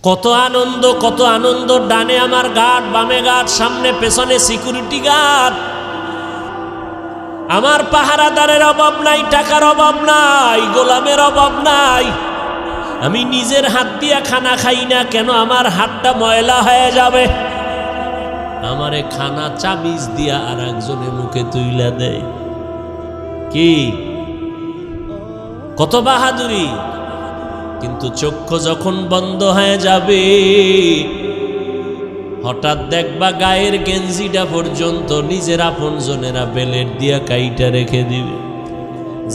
কত আনন্দ। ডানে আমার গার্ড, বামে গার্ড, সামনে পেছনে সিকিউরিটি গার্ড। আমার পাহারাদারের অভাব নাই, টাকার অভাব নাই, গোলামের অভাব নাই। আমি নিজের হাত দিয়া খানা খাই না কেন? আমার হাতটা ময়লা হয়ে যাবে। আমারে খানা চাবিজ দিয়া আর একজনের মুখে তুইলা দেয়। কি কত বাহাদুরি! কিন্তু চক্ষু যখন বন্ধ হয়ে যাবে, হঠাৎ দেখবা গায়ের গেঞ্জিটা পর্যন্ত নিজের আপনজনেরা বেলেট দিয়া কাইটা রেখে দিবে।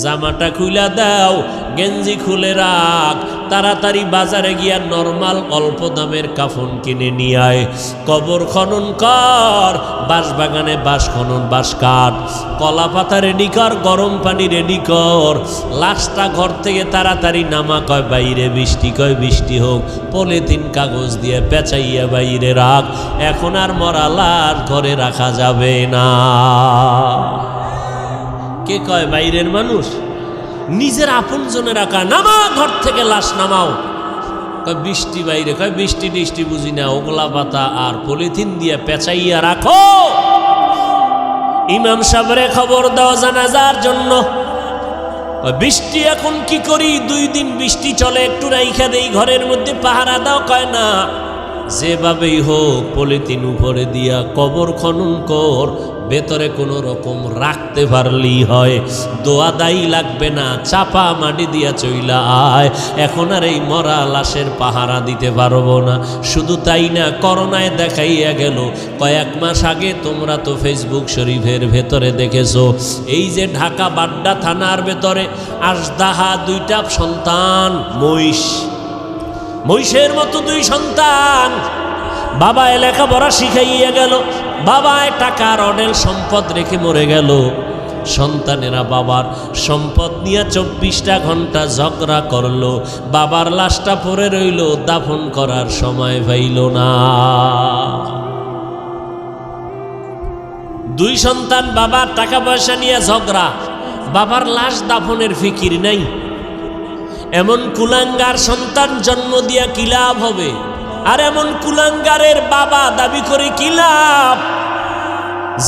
জামাটা খুলে দাও, গেঞ্জি খুলে রাখ, তাড়াতাড়ি বাজারে গিয়া নরমাল অল্প দামের কাফন কিনে নিয়ে আয়। কবর খনন কর, বাঁশ বাগানে বাঁশ খনন, বাঁশ কাঠ, কলা পাতা রেডি কর, গরম পানি রেডি কর। লাশটা ঘর থেকে তাড়াতাড়ি নামা। কয় বাইরে বৃষ্টি, কয় বৃষ্টি হোক, পলিথিন কাগজ দিয়ে পেঁচাইয়া বাইরে রাখ। এখন আর মরা লাশ ঘরে রাখা যাবে না। কে কয় বাইরের মানুষ? নিজের আপন জনে রাখা। নামা ঘর থেকে, লাশ নামাও। কয় বৃষ্টি বাইরে, কয় বৃষ্টি টিষ্টি বুঝি না, ওগলা পাতা আর পলিথিন দিয়ে পেঁচাইয়া রাখো। ইমাম সাহেবরে খবর দাও জানাজার জন্য। বৃষ্টি এখন কি করি? 2 দিন বৃষ্টি চলে, একটু রাইখা দেই ঘরের মধ্যে, পাহারা দাও। কয় না, যেভাবেই হোক পলিথিন উপরে দিয়া কবর খনন কর, ভেতরে কোনো রকম রাখতে পারলেই হয়। দোয়া দায়ী লাগবে না, চাপা মাটি দিয়া চইলা আয়। এখন আর এই মরা লাশের পাহারা দিতে পারবো না। শুধু তাই না, করোনায় দেখাইয়া গেল। কয়েক মাস আগে তোমরা তো ফেসবুক শরীফের ভেতরে দেখেছো, এই যে ঢাকা বাড্ডা থানার ভেতরে আজদাহা 2টা সন্তান, মহিষের মতো 2 সন্তান। বাবায় লেখাপড়া শিখাইয়া গেল, বাবায় টাকার অডেল সম্পদ রেখে মরে গেল। সন্তানেরা বাবার সম্পদ নিয়ে 24টা ঘন্টা ঝগড়া করলো। বাবার লাশটা পড়ে রইল, দাফন করার সময় পাইল না। 2 সন্তান, বাবার টাকা পয়সা নিয়ে ঝগড়া, বাবার লাশ দাফনের ফিকির নাই। এমন কুলাঙ্গার সন্তান জন্ম দিয়া কি লাভ হবে? আর এমন কুলাঙ্গারের বাবা দাবি করে কি লাভ?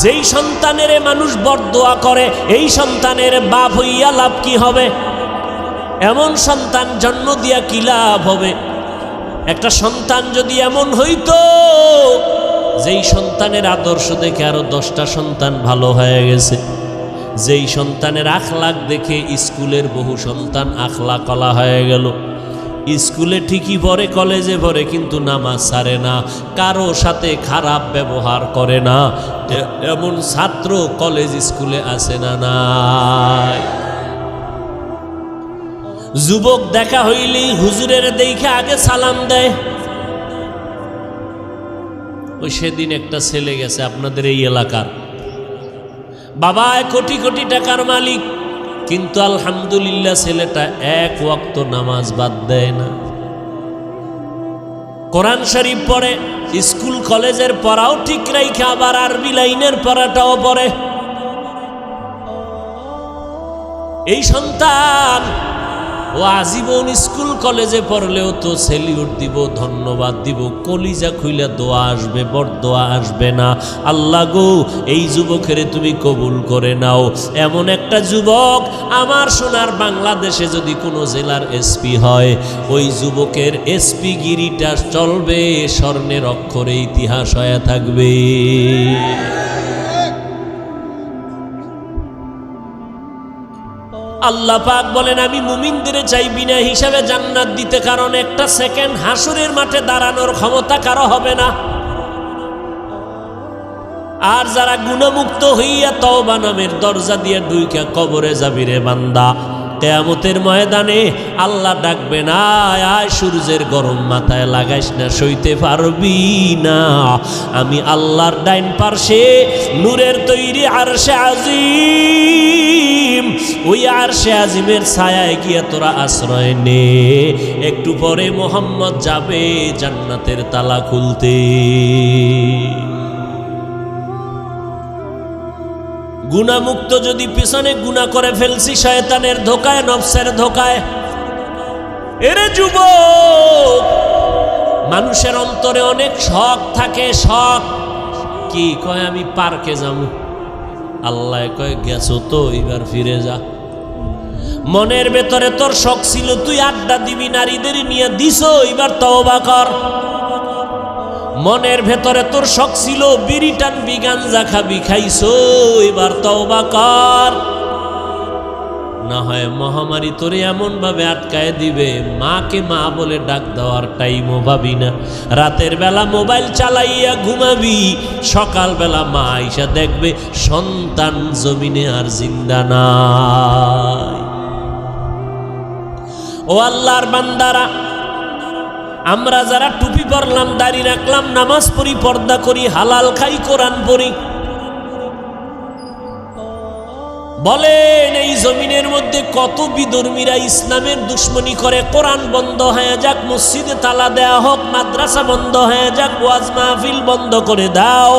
যেই সন্তানের মানুষ বরদোয়া করে, এই সন্তানের বাপ হইয়া লাভ কি হবে? এমন সন্তান জন্ম দিয়া কি লাভ হবে? একটা সন্তান যদি এমন হইতো, যেই সন্তানের আদর্শ দেখে আরো 10টা সন্তান ভালো হয়ে গেছে, যেই সন্তানের আখলাক দেখে স্কুলের বহু সন্তান আখলাকলা হয়ে গেল। স্কুলে ঠিকই পড়ে, কলেজে পড়ে, কিন্তু নামাজ ছাড়ে না, কারো সাথে খারাপ ব্যবহার করে না। এমন ছাত্র কলেজ স্কুলে আছে না নাই? যুবক দেখা হইলেই হুজুরের দেখে আগে সালাম দেয়। ওই সেদিন একটা ছেলে গেছে আপনাদের এই এলাকার, বাবা কোটি কোটি টাকার মালিক, কিন্তু আলহামদুলিল্লাহ ছেলেটা 1 ওয়াক্ত নামাজ বাদ দেয় না। কোরআন শরীফ পড়ে, স্কুল কলেজের পড়াও ঠিক রাইখা আবার আরবি লাইনের পড়াটাও পড়ে। এই সন্তান ও আজীবন স্কুল কলেজে পড়লেও তো সেলিউট দিব, ধন্যবাদ দিব, কলিজা খুইলা দোয়া আসবে, বরদোয়া আসবে না। আল্লাহ গো, এই যুবকের তুমি কবুল করে নাও। এমন একটা যুবক আমার সোনার বাংলাদেশে যদি কোনো জেলার এসপি হয়, ওই যুবকের এসপি গিরিটা চলবে, স্বর্ণের অক্ষরে ইতিহাস হয়ে থাকবে। আল্লাহ পাক বলেন, আমি মুমিনদের চাই বিনা হিসাবে জান্নাত দিতে, কারণ একটা সেকেন্ড হাসরের মাঠে দাঁড়ানোর ক্ষমতা কারো হবে না। আর যারা গুণমুক্ত হইয়া তওবা নামের দরজা দিয়ে ঢুইকা কবরে যাবি রে বান্দা, কিয়ামতের ময়দানে আল্লাহ ডাকবে না, আয় সূর্যের গরম মাথায় লাগাইস না, সইতে পারবি না। আমি আল্লাহর ডাইন পার্শ্বে নূরের তৈরি আরশে আজিম, ওই আরশে আজিমের ছায়ায় গিয়া তোরা আশ্রয় নে। একটু পরে মোহাম্মদ যাবে জান্নাতের তালা খুলতে। গুনামুক্ত যদি পিছনে গুনাহ করে ফেলছি, শয়তানের ধোকায়, নফসের ধোকায়। এরে যুবক, মানুষের অন্তরে অনেক শখ থাকে, শখ কি কয় আমি পার্কে যাবো, আল্লাহ কয় গেছো তো এবার ফিরে যা। মনের ভেতরে তোর শখ ছিল তুই আড্ডা দিবি নারীদের নিয়ে, দিছো এবার তওবা কর। মনের ভেতরে তোর শখ ছিল বিড়ি টানবি গাঞ্জা খাবি, খাইছো এবার তওবা কর। না হয় মহামারী তোরে এমন ভাবে আটকায় দিবে, মাকে মা বলে ডাক দেওয়ার টাইমও ভাবি না। রাতের বেলা মোবাইল চালাইয়া ঘুমাবি, সকাল বেলা মা আইসা দেখবে সন্তান জমিনে আর জিন্দা নাই। ও আল্লাহর বান্দারা, আমরা যারা টুপি পরলাম, দাড়ি রাখলাম, নামাজ পড়ি, পর্দা করি, হালাল খাই, কোরআন পড়ি, বলেন এই জমিনের মধ্যে কত বিধর্মীরা ইসলামের দুশ্মনী করে। কোরআন বন্ধ হয়ে যাক, মসজিদে তালা দেয়া হোক, মাদ্রাসা বন্ধ হয়ে যাক, ওয়াজ মাহফিল বন্ধ করে দাও,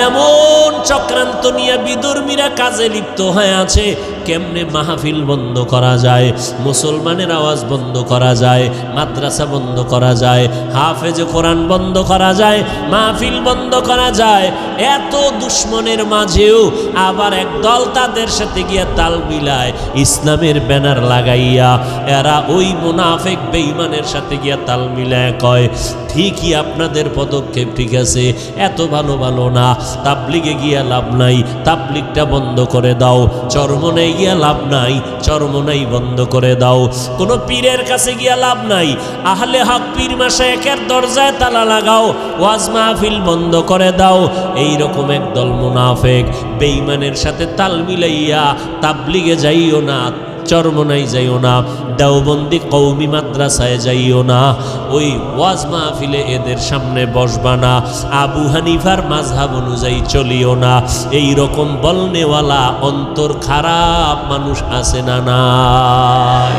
এমন চক্রান্ত নিয়ে বিধর্মীরা কাজে লিপ্ত হয়ে আছে। কেমনে মাহফিল বন্ধ করা যায়, মুসলমানের আওয়াজ বন্ধ করা যায়, মাদ্রাসা বন্ধ করা যায়, হাফেজ কোরআন বন্ধ করা যায়, মাহফিল বন্ধ করা যায়। এত দুশ্মনের মাঝেও আবার একদল তাদের সাথে গিয়া তাল মিলায়, ইসলামের ব্যানার লাগাইয়া এরা ওই মুনাফিক বেঈমানের সাথে গিয়া তাল মিলায় কয় ঠিকই আপনাদের পদক্ষেপ ঠিক আছে, এত ভালো ভালো না, তাবলিগে গিয়া লাভ নাই, তাবলিগটা বন্ধ করে দাও, চরমনাই গিয়া লাভ নাই, চরমনাই বন্ধ করে দাও, কোনো পীরের কাছে গিয়া লাভ নাই, আহলে হক পীর মাশায়েখের দরজায় তালা লাগাও, ওয়াজ মাহফিল বন্ধ করে দাও। এই রকম একদল মুনাফিক বেঈমানের সাথে তাল মিলাইয়া তাবলিগে যাইও না, চরমনাই যাইও না, দেওবন্দি কওমি মাদ্রাসায় যাইও না, ওই ওয়াজ মাহফিলে এদের সামনে বসবা না, আবু হানিফার মাযহাব অনুযায়ী চলিও না। এই রকম বলনেওয়ালা অন্তর খারাপ মানুষ আছে না নাই?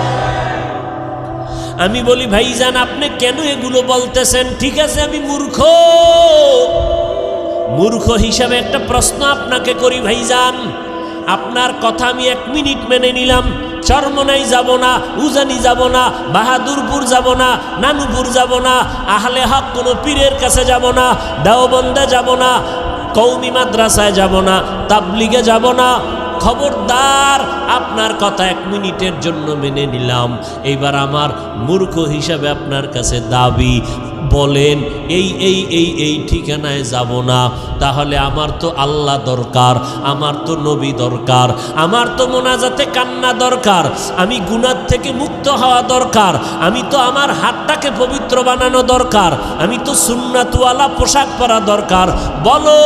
আমি বলি ভাইজান আপনি কেন এগুলো বলতেছেন? ঠিক আছে আমি মূর্খ, মূর্খ হিসাবে একটা প্রশ্ন আপনাকে করি ভাইজান, আপনার কথা আমি 1 মিনিট মেনে নিলাম, চরমনাই যাব না, উজানি যাব না, বাহাদুরপুর যাব না, নানুপুর যাব না, আহলে হক কোনো পীরের কাছে যাব না, দেওবন্দে যাব না, কওমি মাদ্রাসায় যাব না, তাবলিগে যাব না। খবরদার, আপনার কথা 1 মিনিটের জন্য মেনে নিলাম। এইবার আমার মূর্খ হিসাবে আপনার কাছে দাবি, বলেন এই এই এই এই ঠিকানায় যাব না, তাহলে আমার তো আল্লাহ দরকার, আমার তো নবী দরকার, আমার তো মোনাজাতে কান্না দরকার, আমি গুনাহ থেকে মুক্ত হওয়া দরকার, আমি তো আমার হাতটাকে পবিত্র বানানো দরকার, আমি তো সুন্নাতওয়ালা পোশাক পরা দরকার। বলো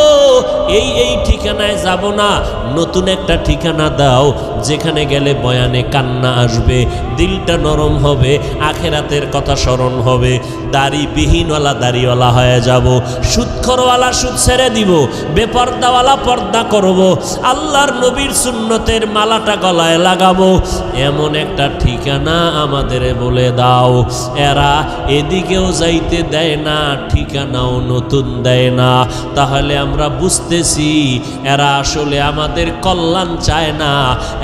এই এই ঠিকানায় যাব না, নতুন একটা ঠিকানা দাও যেখানে গেলে বয়ানে কান্না আসবে, দিলটা নরম হবে, আখেরাতের কথা স্মরণ হবে, দাড়ি বিহীনওয়ালা দাড়িওয়ালা হয়ে যাব, সুদখোরওয়ালা সুদ ছেড়ে দিব, বেপর্দাওয়ালা পর্দা করব, আল্লাহর নবীর সুন্নতের মালাটা গলায় লাগাবো। এমন একটা ঠিকানা আমাদের বলে দাও। এরা এদিকেও যাইতে দেয় না, ঠিকানাও নতুন দেয় না। তাহলে আমরা বুঝতেছি এরা আসলে আমাদের কল্যাণ চায় না,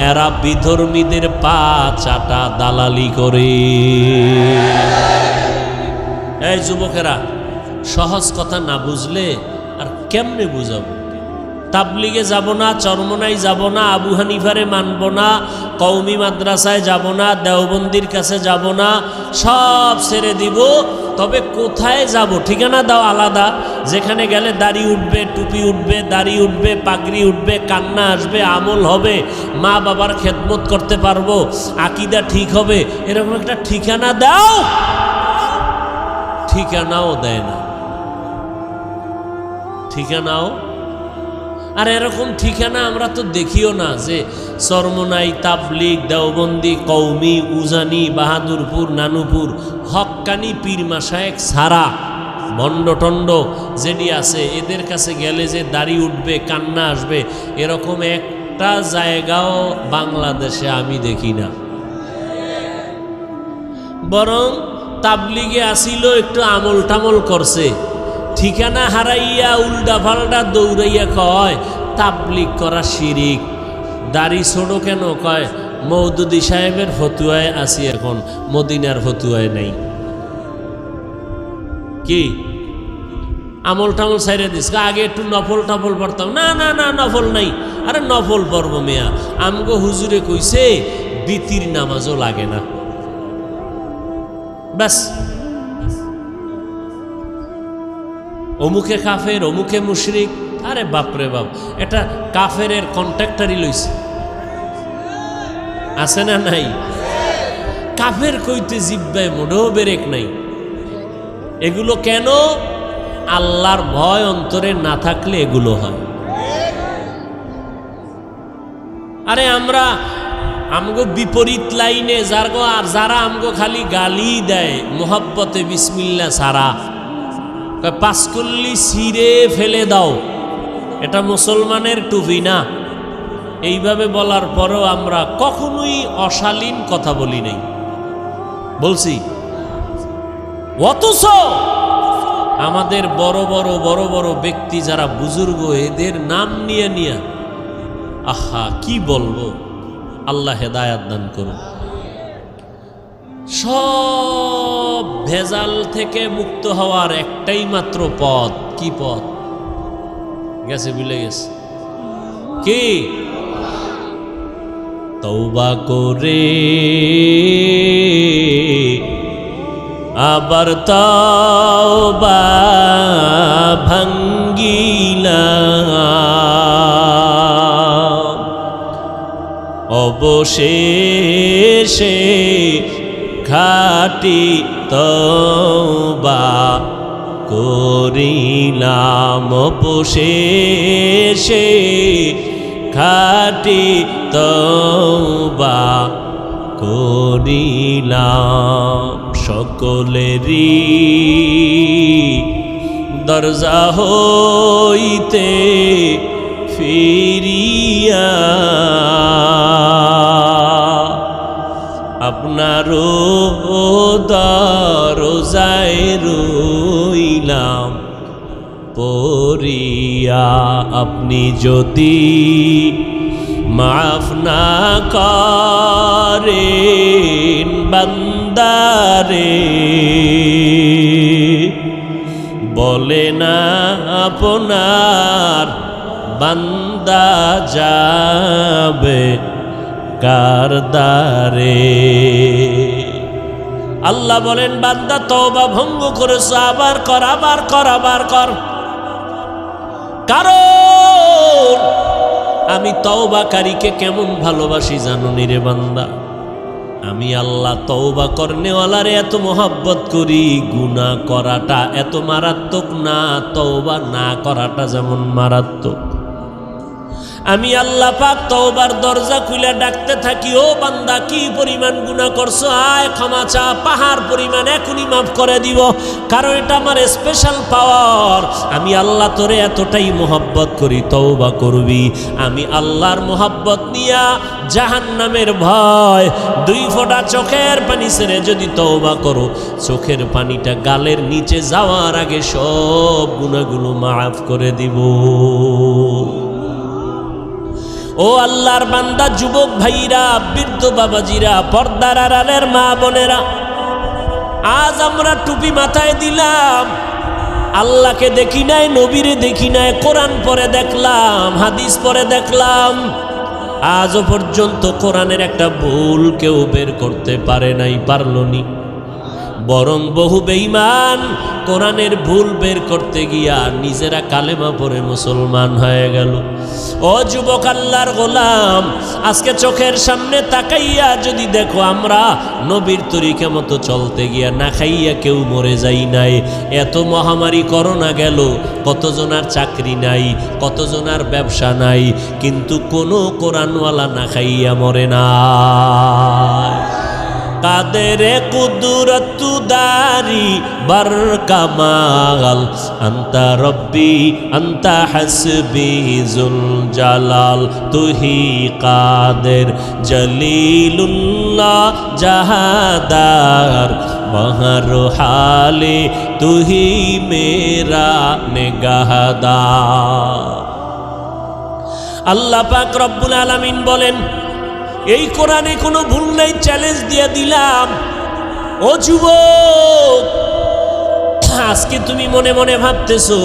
এরা বিধর্মীদের পা চাটা দালালি করে। এই যুবকেরা, সহজ কথা না বুঝলে আর কেমনে বুঝাবো? তাবলিগে যাব না, চরমনাই যাব না, আবু হানিফারে মানব না, কওমি মাদ্রাসায় যাব না, দেওবন্দির কাছে যাব না, সব ছেড়ে দিব। তবে কোথায় যাব? ঠিকানা দাও আলাদা, যেখানে গেলে দাড়ি উঠবে, টুপি উঠবে, দাড়ি উঠবে, পাগড়ি উঠবে, কান্না আসবে, আমল হবে, মা বাবার খেদমত করতে পারবো, আকীদা ঠিক হবে, এরকম একটা ঠিকানা দাও। ঠিকানাও দেয় না, ঠিকানাও। আর এরকম ঠিকানা আমরা তো দেখিও না, যে চরমনাই, তাবলিগ, দেওবন্দি, কওমি, উজানি, বাহাদুরপুর, নানুপুর, হক্কানি পীর মাশায়েখ ছাড়া ভণ্ডটণ্ড যেটি আছে এদের কাছে গেলে যে দাড়ি উঠবে, কান্না আসবে, এরকম একটা জায়গাও বাংলাদেশে আমি দেখি না। বরং তাবলিগে আসিল, একটু আমল টামল করছে, ঠিকানা হারাইয়া উল্টা পাল্টা দৌড়াইয়া কয় তাবলিগ করা শিরিক। দাড়ি ছোট কেন? কয় মওদুদি সাহেবের ফতুয়ায় আসি, এখন মদিনার ফতুয়ায় নাই। কি আমল টামল সাইরে দিস, আগে একটু নফল টফল পড়তাম। না না না, নফল নাই। আরে নফল পড়ব মেয়া, আমগো হুজুরে কইছে বিতির নামাজও লাগে না। ব্যাস, অমুকে কাফের, অমুকে মুশরিক। আরে বাপরে বাপ, এটা কাফেরের কন্ট্রাক্টারই লইছে, আছে না নাই? কাফের কইতে জিব্বায় মোটেও বেরেক নাই। এগুলো কেন? আল্লাহর ভয় অন্তরে না থাকলে এগুলো হয়। আরে আমরা আমগো বিপরীত লাইনে যারা আমগো খালি গালি দেয় মোহাব্বতে বিসমিল্লাহ সারা, পাঁচকল্লি ছিঁড়ে ফেলে দাও, এটা মুসলমানের টুপি না। এইভাবে বলার পরেও আমরা কখনোই অশালীন কথা বলি নাই, বলছি। অথচ আমাদের বড় বড় ব্যক্তি যারা বুজুর্গ, এদের নাম নিয়ে নিয়ে আহা কি বলবো। আল্লাহ হেদায়াত দান করুন। সব ভেজাল থেকে মুক্ত হওয়ার একটাই মাত্র পথ। কি পথ? গেছে, ভুলে গেছে। কি? তওবা করে আবার তওবা ভাঙ্গিলাম, অবশেষে খাঁটি তওবা করিলাম, অবশেষে খাঁটি তওবা করিলাম। সকলেরই দরজা হইতে ফিরিয়া আপনারও দরজায় রইলাম পড়িয়া। আপনি যদি মাফ না করেন বান্দারে, বলে না আপনার বান্দা যাবে কার দ্বারে। আল্লাহ বলেন, বান্দা তওবা ভঙ্গ করেছ, আবার কর, আবার কর, আবার কর। কারণ আমি তওবাকারীকে কেমন ভালোবাসি জানো নি রে বান্দা? আমি আল্লাহ তওবা করনেওয়ালারে এত মোহাব্বত করি, গুনাহ করাটা এত মারাত্মক না, তওবা না করাটা যেমন মারাত্মক। আমি আল্লাহ পাক তওবার দরজা খুলে ডাকতে থাকি, ও বান্দা কি পরিমাণ গুনাহ করছো, আয় ক্ষমা চা, পাহাড় পরিমাণ এখনই মাফ করে দিব। কারণ এটা আমার স্পেশাল পাওয়ার। আমি আল্লাহ তোরে এতটাই মোহাব্বত করি, তওবা করবি। আমি আল্লাহর মোহাব্বত নিয়া জাহান্নামের ভয়, 2 ফোঁটা চোখের পানি ছেড়ে যদি তওবা করো, চোখের পানিটা গালের নিচে যাওয়ার আগে সব গুনাহগুলো মাফ করে দিব। ও আল্লাহর বান্দা, যুবক ভাইরা, বৃদ্ধ বাবাজিরা, পর্দার আড়ালের মা বোনেরা, আজ আমরা টুপি মাথায় দিলাম, আল্লাহকে দেখি নাই, নবীরে দেখি নাই, কোরআন পড়ে দেখলাম, হাদিস পড়ে দেখলাম, আজও পর্যন্ত কোরআনের একটা ভুল কেউ বের করতে পারে নাই, পারল নি। বরং বহু বেঈমান কোরআনের ভুল বের করতে গিয়া নিজেরা কালেমা পড়ে মুসলমান হয়ে গেল। ও যুবক আল্লাহর গোলাম, আজকে চোখের সামনে তাকাইয়া যদি দেখো, আমরা নবীর তরিকা মতো চলতে গিয়া না খাইয়া কেউ মরে যাই নাই। এত মহামারী করোনা গেল, কতজনার চাকরি নাই, কতজনার ব্যবসা নাই, কিন্তু কোনো কোরআনওয়ালা না খাইয়া মরে না। কাদেরে কুদরতু দারি বার কামাল, আন্তা রব্বি আন্তা হাসবি জুল জালাল, তুহি কাদের জলিলুল্লাহ জাহাদার, বহর হালে তুহি মেরা নেগাহদার। আল্লাহ পাক রব্বুল আলামিন বলেন, এই কোরআনে কোনো ভুল নাই, চ্যালেঞ্জ দিয়ে দিলাম। ও যুবক, আজকে তুমি মনে মনে ভাবতেছো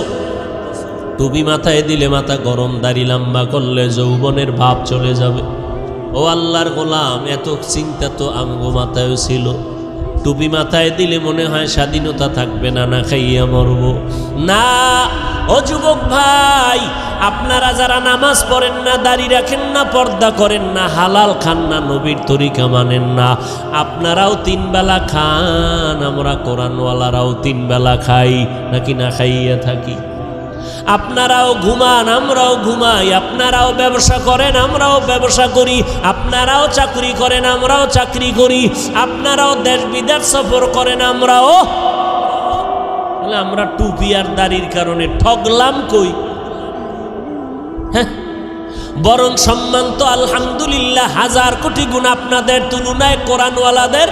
টুপি মাথায় দিলে মাথা গরম, দাড়ি লম্বা করলে যৌবনের ভাব চলে যাবে। ও আল্লাহর গোলাম, এত চিন্তা তো আমগো মাথায়ও ছিল। টুপি মাথায় দিলে মনে হয় স্বাধীনতা থাকবে না, না খাইয়া মরবো না। ও যুবক ভাই, আপনারা যারা নামাজ পড়েন না, দাড়ি রাখেন না, পর্দা করেন না, হালাল খান না, নবীর তরিকা মানেন না, আপনারাও 3 বেলা খান, আমরা কোরআনওয়ালারাও 3 বেলা খাই, নাকি না খাইয়া থাকি? আপনারাও ঘুমান, আমরাও ঘুমাই, আপনারাও ব্যবসা করেন, আমরাও ব্যবসা করি, আপনারাও চাকরি করেন, আমরাও চাকরি করি, আপনারাও দেশ বিদেশ সফর করেন, আমরাও। আমরা টুপি আর দাড়ির কারণে ঠগলাম কই? হ্যাঁ, বরং সম্মান তো আলহামদুলিল্লাহ 1000 কোটি গুণ আপনাদের তুলনায় কোরআনওয়ালাদের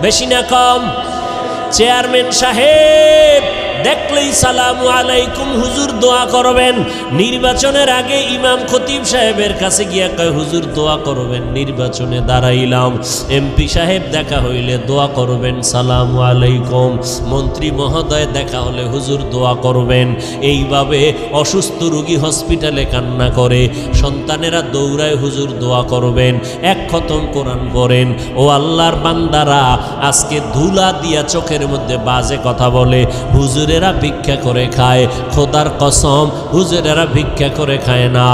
বেশি না কম? চেয়ারম্যান সাহেব দেখলেই সালামু আলাইকুম হুজুর দোয়া করবেন। নির্বাচনের আগে ইমাম খতিব সাহেবের কাছে গিয়া কয় হুজুর দোয়া করবেন, নির্বাচনে দাঁড়াইলাম। এমপি সাহেব দেখা হইলে দোয়া করবেন, সালামু আলাইকুম। মন্ত্রী মহোদয় দেখা হলে হুজুর দোয়া করবেন। এইভাবে অসুস্থ রোগী হসপিটালে কান্না করে, সন্তানেরা দৌড়ায় হুজুর দোয়া করবেন, 1 খতম কোরআন পড়েন। ও আল্লাহর বান্দারা, আজকে ধুলা দিয়া চোখের মধ্যে বাজে কথা বলে, হুজুরেরা ভিক্ষা করে খায়। খোদার কসম, হুজুরেরা ভিক্ষা করে খায় না,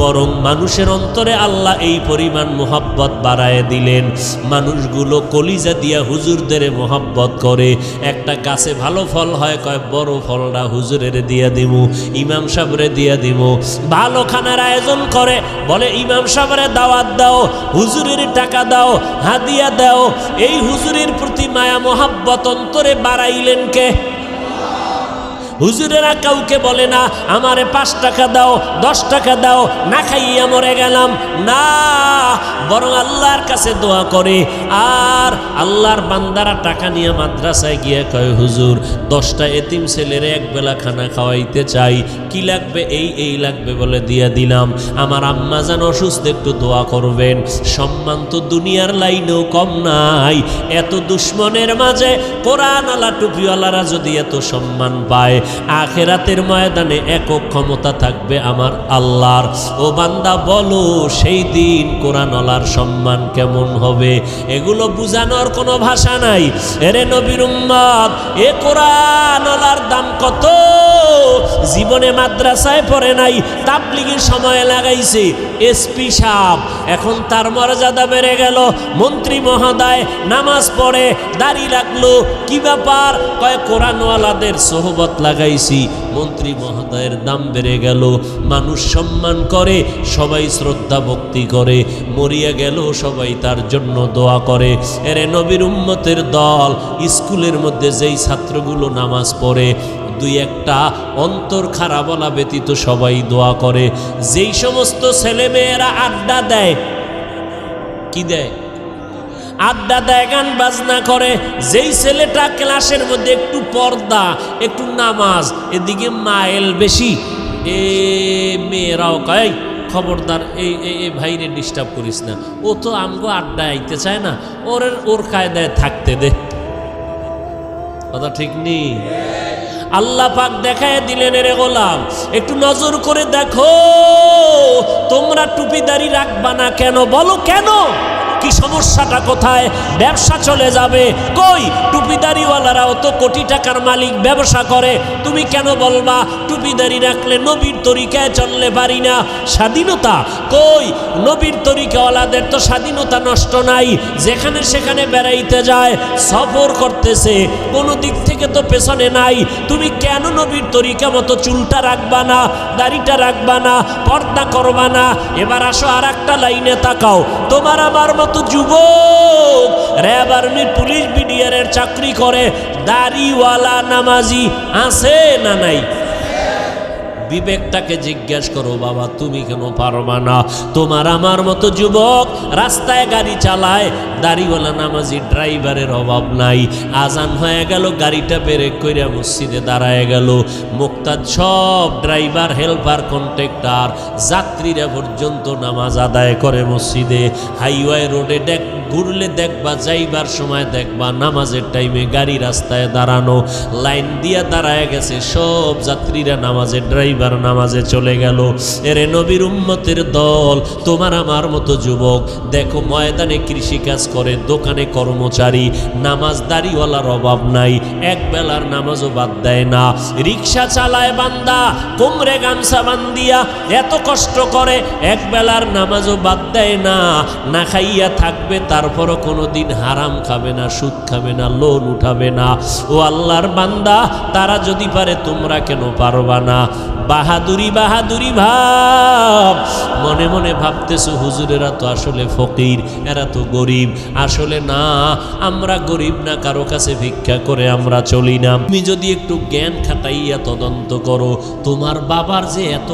বরং মানুষের অন্তরে আল্লাহ এই পরিমাণ মোহাব্বত বাড়ায় দিলেন, মানুষগুলো কলিজা দিয়া হুজুরদের মোহাব্বত করে। একটা গাছে ভালো ফল হয়, কয় বড় ফলটা হুজুরের দিয়া দিমু, ইমাম সাহেবরে দিয়া দিমু। ভালো খানার আয়োজন করে, বলে ইমাম সাহেবরে দাওয়াত দাও, হুজুরের টাকা দাও, হাদিয়া দাও। এই হুজুরের প্রতি মায়া মোহাব্বত অন্তরে বাড়াইলেন কে? হুজুরেরা কাউকে বলে না আমারে 5 টাকা দাও, 10 টাকা দাও, না খাইয়া মরে গেলাম, না, বরং আল্লাহর কাছে দোয়া করে। আর আল্লাহর বান্দারা টাকা নিয়ে মাদ্রাসায় গিয়ে কয় হুজুর 10টা এতিম ছেলেরে 1 বেলা খানা খাওয়াইতে চাই, কি লাগবে? এই লাগবে বলে দিয়া দিলাম। আমার আম্মা জান অসুস্থ, একটু দোয়া করবেন। সম্মান তো দুনিয়ার লাইনেও কম নাই। এত দুশ্মনের মাঝে কোরআনওয়ালা টুপিওয়ালারা যদি এত সম্মান পায়, আখেরাতের ময়দানে একক ক্ষমতা থাকবে আমার আল্লাহর। ও বান্দা বলো, সেই দিন কোরআনওয়ালার সম্মান কেমন হবে? এগুলো বুঝানোর কোনো ভাষা নাই। এরে নবীর উম্মত, এ কোরআনওয়ালার দাম কত? জীবনে মাদ্রাসায় পড়ে নাই, তাবলীগের সময় লাগাইছে। এসপি সাহেব, এখন তার মর্যাদা বেড়ে গেল। মন্ত্রী মহোদয় নামাজ পড়ে, দাড়ি রাখলো, কি ব্যাপার? কয় কোরআনওয়ালাদের সোহবত লাগাইছি, মন্ত্রী মহোদয়ের দাম বেড়ে গেল। মানুষ সম্মান করে, সবাই শ্রদ্ধা ভক্তি করে, মরিয়া গেল সবাই তার জন্য দোয়া করে। এরে নবীর উম্মতের দল, স্কুলের মধ্যে যেই ছাত্রগুলো নামাজ পড়ে, 2-1টা অন্তর খারাপ বলা ব্যতীত সবাই দোয়া করে। যেই সমস্ত ছেলেমেয়েরা আড্ডা দেয়, কি দেয়? আড্ডা দেয়, গান বাজনা করে। যেই ছেলেটা ক্লাসের মধ্যে একটু পর্দা, একটু নামাজ, এদিকে মাইল বেশি, এ মেয়েরাও কয় খবরদার, এই ভাইরে ডিস্টার্ব করিস না, ও তো আমগো আড্ডা আইতে চায় না, ওর কায়দায় থাকতে দে। কথা ঠিক নেই? আল্লাহ পাক দেখায় দিলেন, রে গোলাম একটু নজর করে দেখো, তোমরা টুপিদারি রাখবা না কেন? বলো কেন? কি সমস্যাটা কোথায়? ব্যবসা চলে যাবে। কই, টুপিদারিওয়ালারাও তো কোটি টাকার মালিক, ব্যবসা করে। তুমি কেন বলবা টুপিদারি রাখলে নবীর তরিকায় চললে পারি না? স্বাধীনতা কই? নবীর তরিকাওয়ালাদের তো স্বাধীনতা নষ্ট নাই, যেখানে সেখানে বেড়াইতে যায়, সফর করতেছে, কোনো দিক থেকে তো পেছনে নাই। তুমি কেন নবীর তরিকা মতো চুলটা রাখবা না, দাড়িটা রাখবা না, পর্দা করবা না? এবার আসো আর একটা লাইনে তাকাও। তোমার আমার মতো যুবক র্যাব, আর্মি, পুলিশ, বিডিআরের চাকরি করে, দাড়িওয়ালা নামাজি আছে না নাই? বিবেকটাকে জিজ্ঞাসা করো, বাবা তুমি কেন পারবা না? তোমার আমার মতো যুবক রাস্তায় গাড়ি চালায়, দাড়িওয়ালা নামাজি ড্রাইভারের অভাব নাই। আজান হয়ে গেল, গাড়িটা ব্রেক কইরা মসজিদে দাঁড়ায় গেল। মুক্তাদ সব ড্রাইভার, হেল্পার, কন্ট্রাক্টর, যাত্রীরা পর্যন্ত নামাজ আদায় করে মসজিদে। হাইওয়ে রোডে ঘুরলে দেখবা, যাইবার সময় দেখবা নামাজের টাইমে গাড়ি রাস্তায় দাঁড়ানো, লাইন দিয়া দাঁড়ায় গেছে সব যাত্রীরা নামাজে, ড্রাইভার নামাজে চলে গেল। এরে নবীর উম্মতের দল, তোমার আমার মতো যুবক দেখো ময়দানে কৃষিকাজ করে, দোকানে কর্মচারী, নামাজ দাড়িওয়ালার অভাব নাই, এক বেলার নামাজও বাদ দেয় না। রিক্সা চালায় বান্দা, কোমরে গামছা বান্দিয়া এত কষ্ট করে, এক বেলার নামাজও বাদ দেয় না। না খাইয়া থাকবে, তারপরও কোনোদিন হারাম খাবে না, সুদ খাবে না, লোন উঠাবে না। ও আল্লাহর বান্দা, তারা যদি পারে তোমরা কেন পারবা না? বাহাদুরি বাহাদুরি ভাব, মনে মনে ভাবতেছো হুজুরেরা তো আসলে ফকির, এরা তো গরিব। আসলে না, আমরা গরিব না, কারো কাছে ভিক্ষা করে আমরা চলি না। তুমি যদি একটু জ্ঞান খাটাইয়া তদন্ত করো, তোমার বাবার যে এত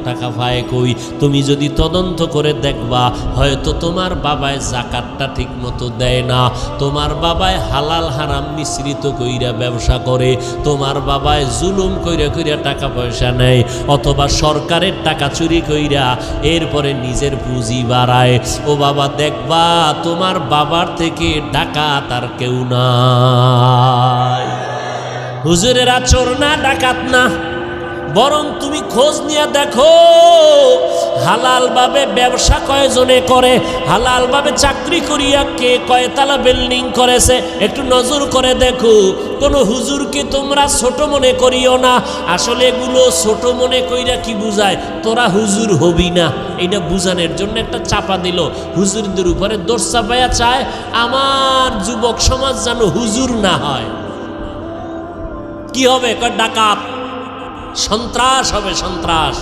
টাকা পায় কই, তুমি যদি তদন্ত করে দেখবা, হয়তো তোমার বাবায় জাকাতটা ঠিক মতো দেয় না, তোমার বাবায় হালাল হারাম মিশ্রিত কইরা ব্যবসা করে, তোমার বাবায় জুলুম কইরা কইরা টাকা পয়সা নেয়, অথবা সরকারের টাকা চুরি কইরা এরপরে নিজের পুঁজি বাড়ায়। ও বাবা, দেখবা তোমার বাবার থেকে ডাকাত আর কেউ নাই। হুজুরেরা চোর না, ডাকাত না, বরং তুমি খোঁজ নিয়ে দেখো হালাল ভাবে ব্যবসা কয়জনে করে, হালাল ভাবে চাকরি করিয়া কে কয়তলা বিল্ডিং করেছে, একটু নজর করে দেখো। কোনো হুজুরকে তোমরা ছোট মনে করিও না। আসলে এগুলো ছোট মনে কইরা কি বুঝায়, তোরা হুজুর হবি না, এটা বুঝানোর জন্য একটা চাপা দিল। হুজুরদের উপরে দোষ চাপাইয়া চায় আমার যুবক সমাজ যেন হুজুর না হয়। কি হবে? ডাকাত, সন্ত্রাস হবে, সন্ত্রাস,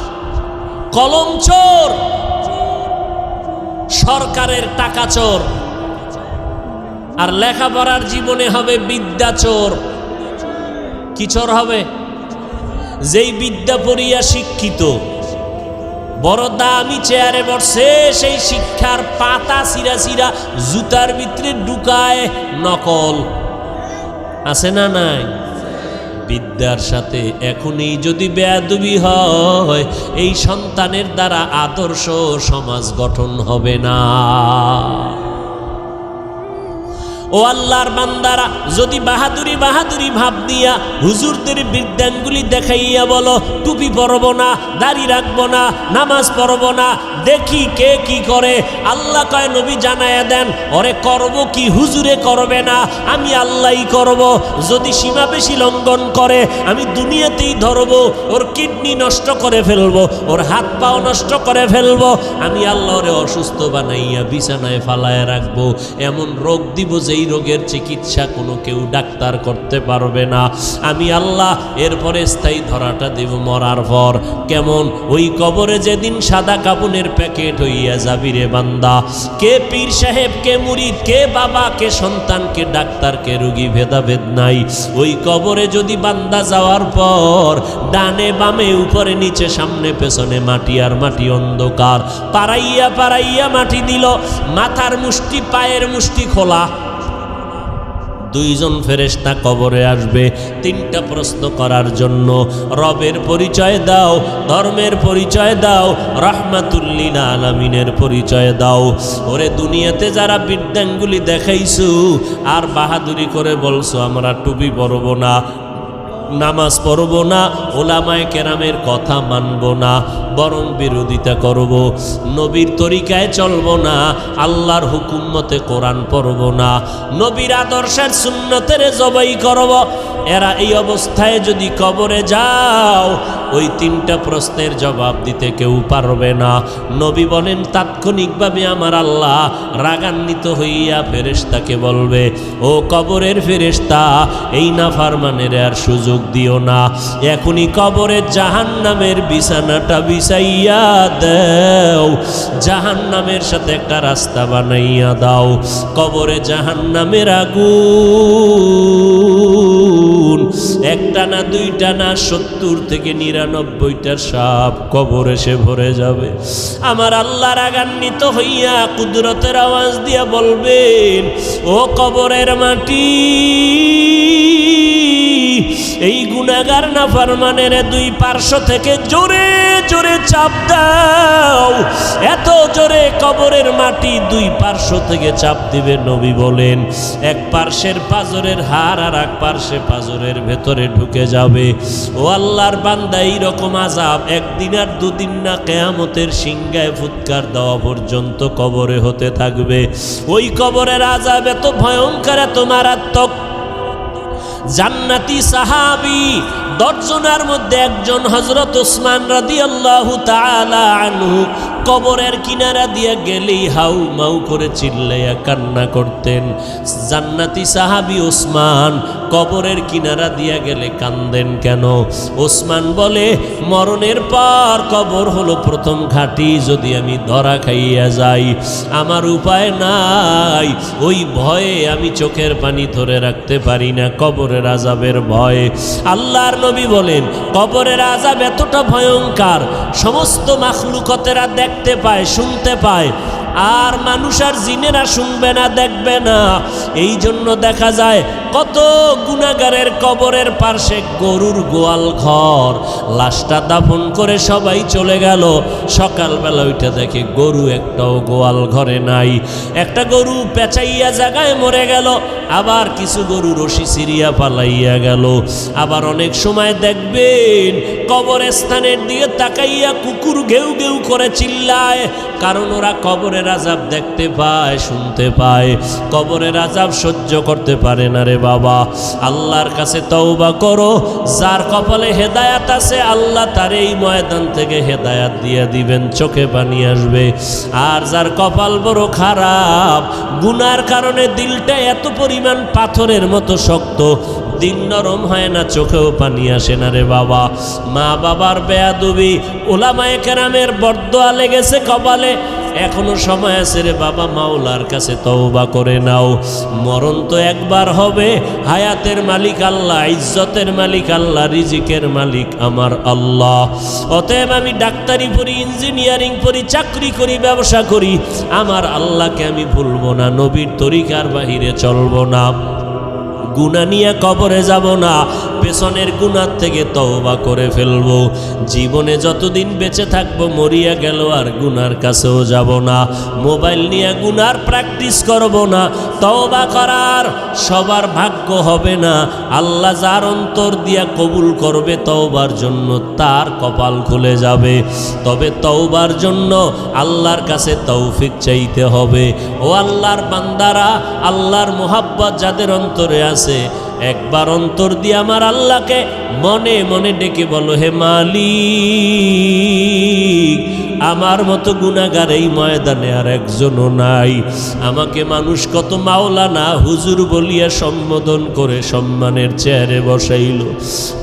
কলম চোর, সরকারের টাকা চোর, আর লেখাপড়ার জীবনে হবে বিদ্যা চোর। কি চোর হবে? যেই বিদ্যা পড়িয়া শিক্ষিত, বড় দামি চেয়ারে বসে, সেই শিক্ষার পাতা চিরা চিরা জুতার ভিতরে ঢুকায় নকল। আছে না নাই? বিদ্যার সাথে এখনই যদি বেয়াদবি হয়, এই সন্তানের দ্বারা আদর্শ সমাজ গঠন হবে না। ও আল্লাহর বান্দারা, যদি বাহাদুরি বাহাদুরি ভাব দিয়া হুজুরদের বিদ্যাঙ্গুলি দেখাইয়া বলো টুপি পরব না, দাড়ি রাখবো না, নামাজ পড়ব না, দেখি কে কি করে, আল্লাহ কয় নবী জানায়া দেন, ওরে করব কি হুজুরে করবে না, আমি আল্লাহই করব। যদি সীমা বেশি লঙ্ঘন করে আমি দুনিয়াতেই ধরবো, ওর কিডনি নষ্ট করে ফেলবো, ওর হাত পাও নষ্ট করে ফেলবো, আমি আল্লাহরে অসুস্থ বানাইয়া বিছানায় ফালায় রাখবো, এমন রোগ দিব যেই রোগের চিকিৎসা কোনো কেউ ডাক্তার করতে পারবে না, আমি আল্লাহ। এরপরে স্থায়ী ধরাটা দেব মরার পর। কেমন? ওই কবরে যেদিন সাদা কাপনের প্যাকেট হইয়া যাবি রে বান্দা, কে পীর সাহেব, কে মুরিদ, কে বাবা, কে সন্তান, কে ডাক্তার, কে রোগী, ভেদাভেদ নাই। ওই কবরে যদি বান্দা যাওয়ার পর ডানে বামে উপরে নিচে সামনে পেছনে মাটি আর মাটি, অন্ধকার, পাড়াইয়া পাড়াইয়া মাটি দিল, মাথার মুষ্টি পায়ের মুষ্টি খোলা, দুইজন ফেরেশতা কবরে আসবে তিনটা প্রশ্ন করার জন্য। রবের পরিচয় দাও, ধর্মের পরিচয় দাও, রাহমাতুল লিল আলামিনের পরিচয় দাও। ওরে দুনিয়াতে যারা বিদ্যাঙ্গুলি দেখাইছো আর বাহাদুরি করে বলছো আমরা টুপি পরব না, নামাজ পড়ব না, ওলামায়ে কেরামের কথা মানব না, বরং বিরোধিতা করব, নবীর তরিকায় চলব না, আল্লাহর হুকুম মতে কোরআন পড়ব না, নবীর আদর্শের সুন্নতের জবাই করব, এরা এই অবস্থায় যদি কবরে যাও ওই তিনটা প্রশ্নের জবাব দিতে কেউ পারবে না। নবী বলেন তাৎক্ষণিকভাবে আমার আল্লাহ রাগান্বিত হইয়া ফেরেশতাকে বলবে, ও কবরের ফেরেশতা, এই নাফরমানের আর সুযোগ দিও না, এখনই কবরে জাহান্নামের বিছানাটা বিছাইয়া দাও, জাহান্নামের সাথে একটা রাস্তা বানাইয়া দাও, কবরে জাহান্নামের আগুন একটা না দুইটা না 70 থেকে 99টা সাপ কবর এসে ভরে যাবে। আমার আল্লাহ রাগান্বিত হইয়া কুদরতের আওয়াজ দিয়া বলবেন, ও কবরের মাটি, এই গুনাহগার নাফরমানের দুই পার্শ্ব থেকে জোরে জোরে চাপ দাও। এত জোরে কবরের মাটি দুই পার্শ্ব থেকে চাপ দিবে। নবী বলেন, এক পার্শ্বের পাজরের হাড় আর এক পার্শ্বে পাজরের ভেতরে ঢুকে যাবে। ও আল্লাহর বান্দা, এইরকম আযাব একদিন আর দুদিন না, কিয়ামতের সিংহায় ফুৎকার দেওয়া পর্যন্ত কবরে হতে থাকবে। ওই কবরের আযাব এত ভয়ঙ্কর, এত মারাত্মক। জান্নাতি সাহাবী 10 জনের মধ্যে একজন হযরত ওসমান রাদিয়াল্লাহু তাআলা আনহু কবরের কিনারা দিয়ে গেলেই হাউ মাউ করে চিল্লাইয়া কান্না করতেন। জান্নাতি সাহাবী ওসমান কবরের কিনারা দিয়া গেলে কান্দেন কেন? ওসমান বলে, মরণের পর কবর হলো প্রথম ঘাঁটি। যদি আমি ধরা খাইয়া যাই, আমার উপায় নাই। ওই ভয়ে আমি চোখের পানি ধরে রাখতে পারি না, কবরের আযাবের ভয়ে। আল্লাহর নবী বলেন, কবরের আযাব এতটা ভয়ঙ্কর, সমস্ত মাখলুকতেরা দেখতে পায়, শুনতে পায়, আর মানুষ আর জিনেরা শুনবে না, দেখবে না। এই জন্য দেখা যায় কত গুনাহগারের কবরের পাশে গরুর গোয়াল ঘর, লাশটা দাফন করে সবাই চলে গেল। সকালবেলা ওইটা দেখে গরু একটাও গোয়াল ঘরে নাই। একটা গরু পেঁচাইয়া জায়গায় মরে গেল, আবার কিছু গরু রশি সিরিয়া পালাইয়া গেল। আবার অনেক সময় দেখবেন কবরস্থানের দিকে তাকাইয়া কুকুর ঘেউ ঘেউ করে চিল্লায়, কারণ ওরা কবরের আযাব দেখতে পায়, শুনতে পায়। কবরের আযাব সহ্য করতে পারে না রে বাবা। আল্লাহর কাছে তওবা করো। যার কপালে হেদায়াত আছে, আল্লাহ তার এই ময়দান থেকে হেদায়াত দিয়ে দিবেন, চোখে পানি আসবে। আর যার কপাল বড় খারাপ, গুনার কারণে দিলটা এত পরিমাণ পাথরের মতো শক্ত, দিন নরম হয় না, চোখেও পানি আসে না রে বাবা। মা বাবার বেয়াদবি, ওলামায়ে কেরামের বরদোয়া লেগেছে কপালে, এখনো সময় আছে রে বাবা, মাওলার কাছে তওবা করে নাও। মরণ তো একবার হবে। হায়াতের মালিক আল্লাহ, ইজ্জতের মালিক আল্লাহ, রিজিকের মালিক আমার আল্লাহ। অতএব আমি ডাক্তারি পড়ি, ইঞ্জিনিয়ারিং পড়ি, চাকরি করি, ব্যবসা করি, আমার আল্লাহকে আমি ভুলবো না, নবীর তরিকার বাহিরে চলবো না, গুনাহ নিয়ে কবরে যাব না, পেছনের গুনাহ থেকে তওবা করে ফেলবো। জীবনে যতদিন বেঁচে থাকবো, মরিয়া গেল আর গুনার কাছেও যাব না। মোবাইল নিয়ে গুনার প্র্যাকটিস করব না। তওবা করার সবার ভাগ্য হবে না। আল্লাহ যার অন্তর দিয়া কবুল করবে তওবার জন্য, তার কপাল খুলে যাবে। তবে তওবার জন্য আল্লাহর কাছে তৌফিক চাইতে হবে। ও আল্লাহর বান্দারা, আল্লাহর মোহাব্বত যাদের অন্তরে আছে, একবার অন্তর দিয়ে আমার আল্লাহকে মনে মনে ডেকে বলো, হে মালিক, আমার মতো গুনাহগার এই ময়দানে আর একজনও নাই। আমাকে মানুষ কত মাওলানা হুজুর বলিয়া সম্বোধন করে সম্মানের চেয়ারে বসাইল।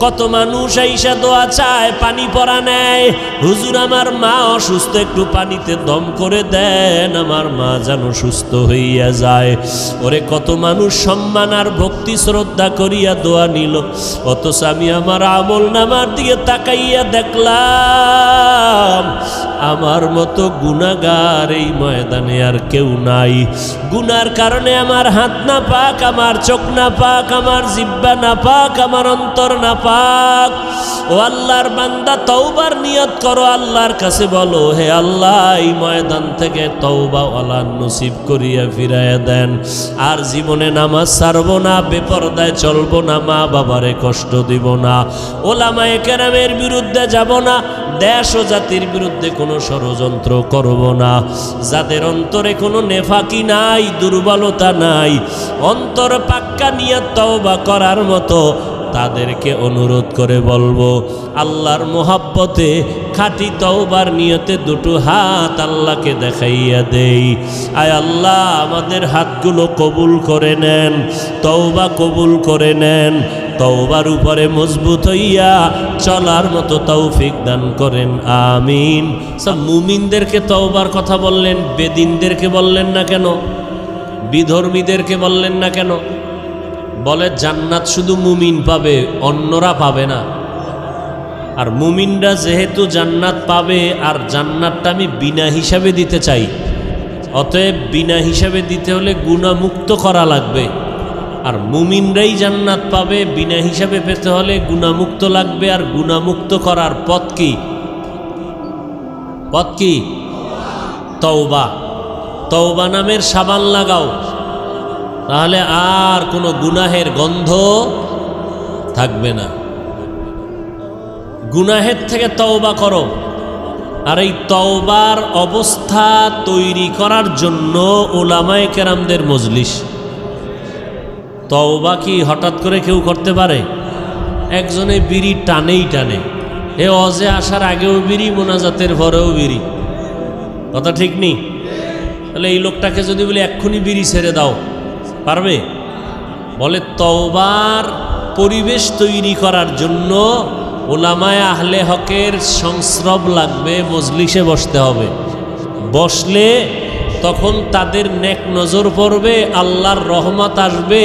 কত মানুষ আইসা দোয়া চায়, পানি পরা নেয়, হুজুর আমার মা অসুস্থ, একটু পানিতে দম করে দেন, আমার মা যেন সুস্থ হইয়া যায়। ওরে কত মানুষ সম্মান আর ভক্তি শ্রদ্ধা করিয়া দোয়া নিল, অথচ আমি আমার আমল নামার দিকে তাকাইয়া দেখলাম আমার মতো গুনাহগার এই ময়দানে আর কেউ নাই। গুনার কারণে আমার হাত না পাক, আমার চোখ না পাক, আমার জিহ্বা না পাক, আমার অন্তর না পাক। ও আল্লাহর বান্দা, তওবার নিয়ত করো, আল্লাহর কাছে বলো, হে আল্লাহ, এই ময়দান থেকে তওবা ওয়ালা নসিব করিয়া ফিরাইয়া দেন। আর জীবনে নামাজ ছাড়বো না, বেপরদায় চলবো না, মা বাবারে কষ্ট দিব না, ওলামায়ে কেরামের বিরুদ্ধে যাব না, দেশ ও জাতির বিরুদ্ধে কোনো ষড়যন্ত্র করব না। যাদের অন্তরে কোনো নেফাকি নাই, দুর্বলতা নাই, অন্তর পাক্কা নিয়ত তওবা করার মতো, তাদেরকে অনুরোধ করে বলবো, আল্লাহর মোহাব্বতে খাঁটি তওবার নিয়তে দুটো হাত আল্লাহকে দেখাইয়া দেই। আয় আল্লাহ, আমাদের হাতগুলো কবুল করে নেন, তওবা কবুল করে নেন, তওবার উপরে মজবুত হইয়া চলার মতো তৌফিক দান করেন, আমিন। সব মুমিনদেরকে তওবার কথা বললেন, বেদিনদেরকে বললেন না কেন? বিধর্মীদেরকে বললেন না কেন? বলে জান্নাত শুধু মুমিন পাবে, অন্যরা পাবে না। আর মুমিনরা যেহেতু জান্নাত পাবে, আর জান্নাতটা আমি বিনা হিসাবে দিতে চাই, অতএব বিনা হিসাবে দিতে হলে গুনাহমুক্ত করা লাগবে। আর মুমিনরাই জান্নাত পাবে, বিনা হিসাবে পেতে হলে গুনাহমুক্ত লাগবে। আর গুনাহমুক্ত করার পথ কি? পথ কি? তওবা। তওবা নামের সাবান লাগাও, তাহলে আর কোনো গুনাহের গন্ধ থাকবে না। গুনাহের থেকে তওবা করো। আর এই তওবার অবস্থা তৈরি করার জন্য উলামায়ে কেরামদের মজলিস। তওবা কি হঠাৎ করে কেউ করতে পারে? একজনে বিড়ি টানেই টানে, এ অজে আসার আগেও বিড়ি, মোনাজাতের পরেও বিড়ি। কথা ঠিক নেই? তাহলে এই লোকটাকে যদি বলি এক্ষুনি বিড়ি ছেড়ে দাও, পারবে? বলে তওবার পরিবেশ তৈরি করার জন্য উলামায়ে আহলে হকের সংস্রব লাগবে, মজলিসে বসতে হবে। বসলে তখন তাদের নেক নজর পড়বে, আল্লাহর রহমত আসবে,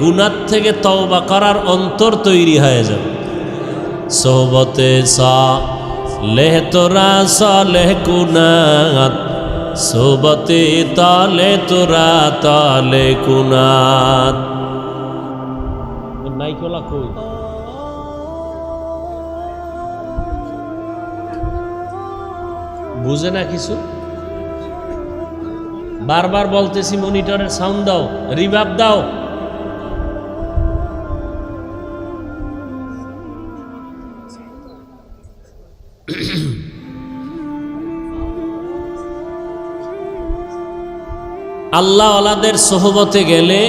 গুনাহ থেকে তওবা করার অন্তর তৈরি হয়ে যাবে। সোহবতে সালেহ তোরা সালেহ কুনাত, সোহবতে তালে তোরা তালে কুনাত। নাইকলা কই বুঝে না কিছু? বারবার বলতেছি মনিটরের সাউন্ড দাও, রিভার্ব দাও। আল্লাহ ওয়ালাদের সোহবতে গেলে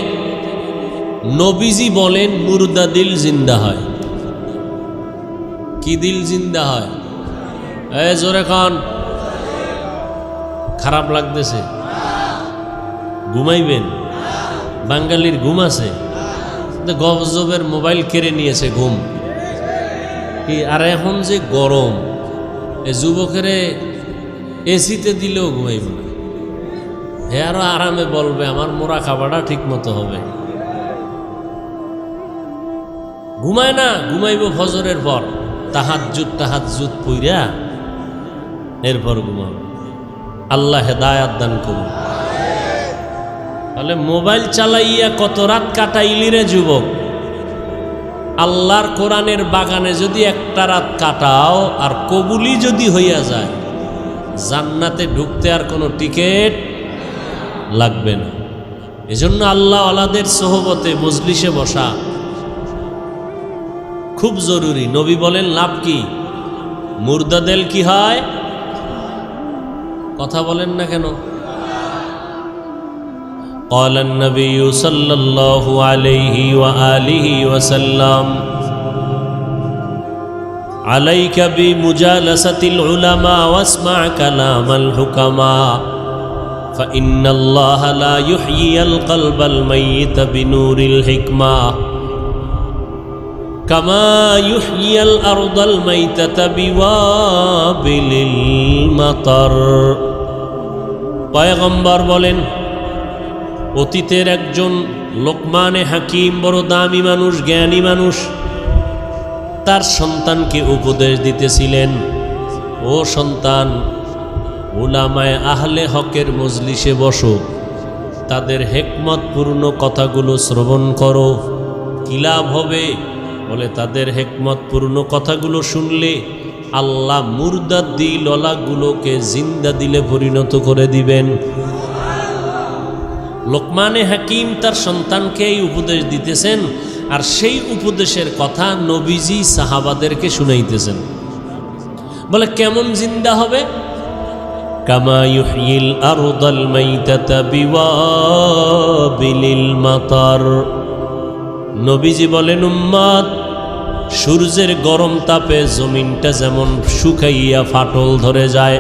নবীজি বলেন মুর্দা দিল জিন্দা হয়। কি দিল জিন্দা হয়? জোরে খান। খারাপ লাগতেছে? ঘুমাইবেন? বাঙালির ঘুম আছে? গজবের মোবাইল কেড়ে নিয়েছে ঘুম কি? আর এখন যে গরম, এ যুবকেরে এসিতে দিলেও ঘুমাইব না। হে আরো আরামে বলবে আমার মোরা খাবারটা ঠিক মতো হবে। ঘুমায় না, ঘুমাইব ফজরের পর, তাহাজ্জুদ পইরা এরপর ঘুমাবে। আল্লাহ হেদায়াত দান করুন। তাহলে মোবাইল চালাইয়া কত রাত কাটাইলি রে যুবক? আল্লাহর কোরআনের বাগানে যদি একটা রাত কাটাও আর কবুলি যদি হইয়া যায়, জান্নাতে ঢুকতে আর কোনো টিকিট লাগবে না। এজন্য আল্লাহ ওয়ালাদের সোহবতে মজলিসে বসা খুব জরুরি। নবী বলেন লাভ কি? মুর্দা দিল কি হয়? কথা বলেন না কেন? قال النبي صلى الله عليه وآله وسلم عليك بمجالسة العلماء واسمع كلام الحكماء فإن الله لا يحيي القلب الميت بنور الحكمة كما يحيي الأرض الميتة بوابل المطر। পয়গম্বর বলেন, অতীতের একজন লোকমানে হাকিম, বড় দামি মানুষ, জ্ঞানী মানুষ, তার সন্তানকে উপদেশ দিতেছিলেন, ও সন্তান, উলামায়ে আহলে হকের মজলিসে বসো, তাদের হিকমতপূর্ণ কথাগুলো শ্রবণ করো। কি লাভ হবে? বলে তাদের হিকমতপূর্ণ কথাগুলো শুনলে আল্লাহ মুর্দা দিলওয়ালাগুলোকে জিন্দা দিলে পরিণত করে দিবেন। লোকমানে হাকিম তার সন্তানকে এই উপদেশ দিতেছেন, আর সেই উপদেশের কথা নবীজি সাহাবাদেরকে শুনাইতেছেন। বলে কেমন জিন্দা হবে? কামা ইউহয়িল আরদাল মাইতাতা বিওয়াবিলিল মাতার। নবীজি বলেন, উম্মত, সূর্যের গরম তাপে জমিনটা যেমন শুকাইয়া ফাটল ধরে যায়,